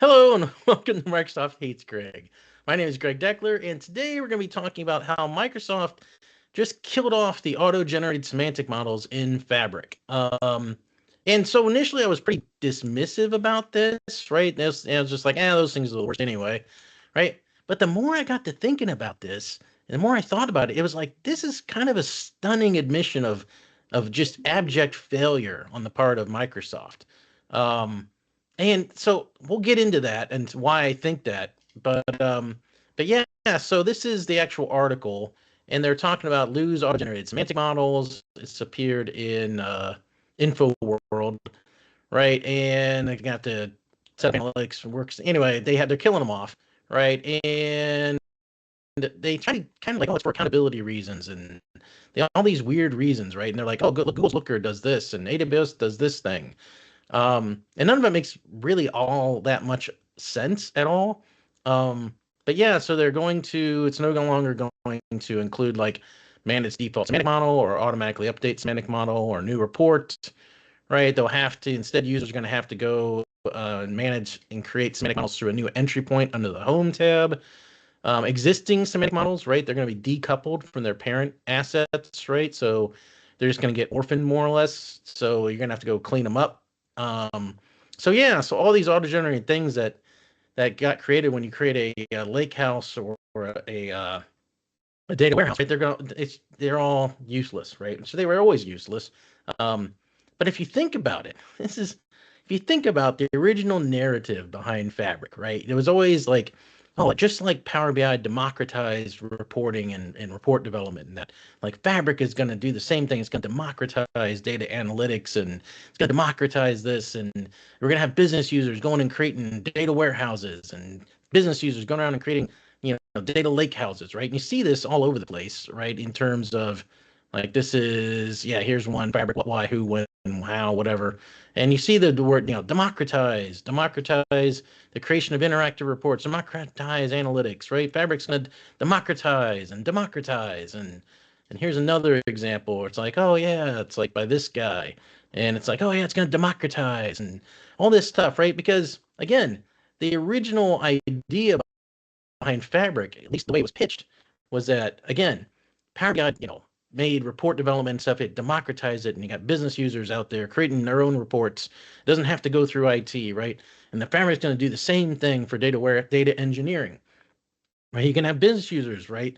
Hello and welcome to Microsoft Hates Greg. My name is Greg Deckler, and today we're going to be talking about how Microsoft just killed off the auto-generated semantic models in Fabric. And so initially I was pretty dismissive about this, right? I was just like, those things are the worst anyway, right? But the more I got to thinking about this, and the more I thought about it, it was like this is kind of a stunning admission of just abject failure on the part of Microsoft. Um, and so we'll get into that and why I think that. But yeah, so this is the actual article, and they're talking about lose auto-generated semantic models. It's appeared in InfoWorld, right? And they got the set analytics works. Anyway, they're killing them off, right? And they try to kind of like, oh, it's for accountability reasons, and they all these weird reasons, right? And they're like, oh, Google's Looker does this, and AWS does this thing. And none of it makes really all that much sense at all. But yeah, so it's no longer going to include like manage default semantic model or automatically update semantic model or new report, right? They'll have to, instead, users are going to have to go and manage and create semantic models through a new entry point under the home tab. Existing semantic models, right? They're going to be decoupled from their parent assets, right? So they're just going to get orphaned more or less. So you're going to have to go clean them up. So yeah, so all these auto-generated things that got created when you create a lake house or a data warehouse, right? They're all useless, right? So they were always useless. Um, but if you think about it, if you think about the original narrative behind Fabric, right? It was always like, oh, just like Power BI democratized reporting and report development, and that like Fabric is going to do the same thing. It's going to democratize data analytics, and it's going to democratize this, and we're going to have business users going and creating data warehouses, and business users going around and creating data lake houses, right? And you see this all over the place, right? In terms of like this is here's one Fabric, why, who, when, how, whatever. And you see the word, democratize the creation of interactive reports, democratize analytics, right? Fabric's gonna democratize and here's another example where it's like, oh yeah, it's like by this guy. And it's like, oh yeah, it's gonna democratize and all this stuff, right? Because again, the original idea behind Fabric, at least the way it was pitched, was that again, Power BI, made report development and stuff. It democratized it, and you got business users out there creating their own reports. It doesn't have to go through IT, right? And the Fabric's going to do the same thing for data engineering, right? You can have business users, right?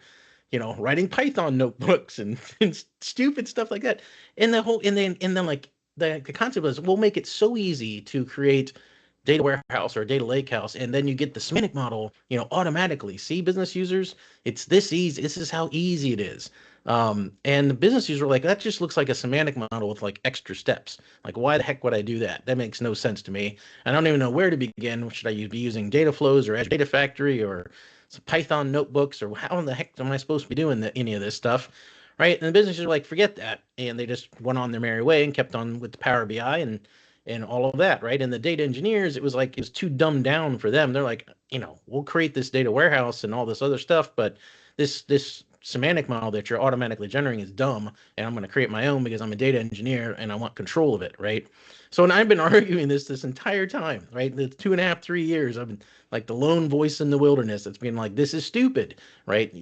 Writing Python notebooks and stupid stuff like that. And then like the concept was we'll make it so easy to create data warehouse or data lake house, and then you get the semantic model, automatically. See, business users, it's this easy. This is how easy it is. And the business users were like, that just looks like a semantic model with like extra steps. Like, why the heck would I do that? That makes no sense to me. I don't even know where to begin. Should I be using data flows or Azure Data Factory or Python notebooks, or how in the heck am I supposed to be doing any of this stuff? Right. And the businesses are like, forget that. And they just went on their merry way and kept on with the Power BI and all of that, right? And the data engineers, it was too dumbed down for them. They're like, we'll create this data warehouse and all this other stuff, but this semantic model that you're automatically generating is dumb, and I'm going to create my own because I'm a data engineer and I want control of it, right? So, and I've been arguing this entire time, right? The 2.5, 3 years, I've been like the lone voice in the wilderness that's been like, this is stupid, right?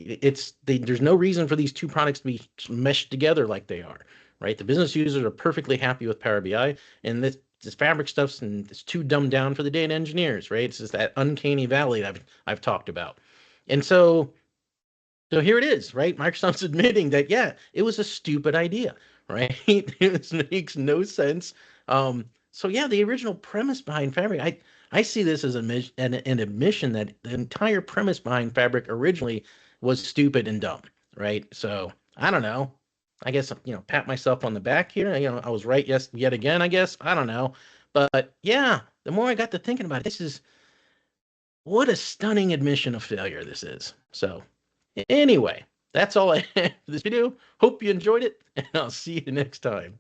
There's no reason for these two products to be meshed together like they are, right? The business users are perfectly happy with Power BI, and this Fabric stuff's and it's too dumbed down for the data engineers, right? It's just that uncanny valley I've talked about. And so here it is, right? Microsoft's admitting that it was a stupid idea, right? It makes no sense. So yeah, the original premise behind Fabric, I see this as an admission that the entire premise behind Fabric originally was stupid and dumb, right? So I don't know. I guess pat myself on the back here. I was right, yes, yet again. I guess I don't know, but yeah, the more I got to thinking about it, this is what a stunning admission of failure this is. So anyway, that's all I have for this video. Hope you enjoyed it, and I'll see you next time.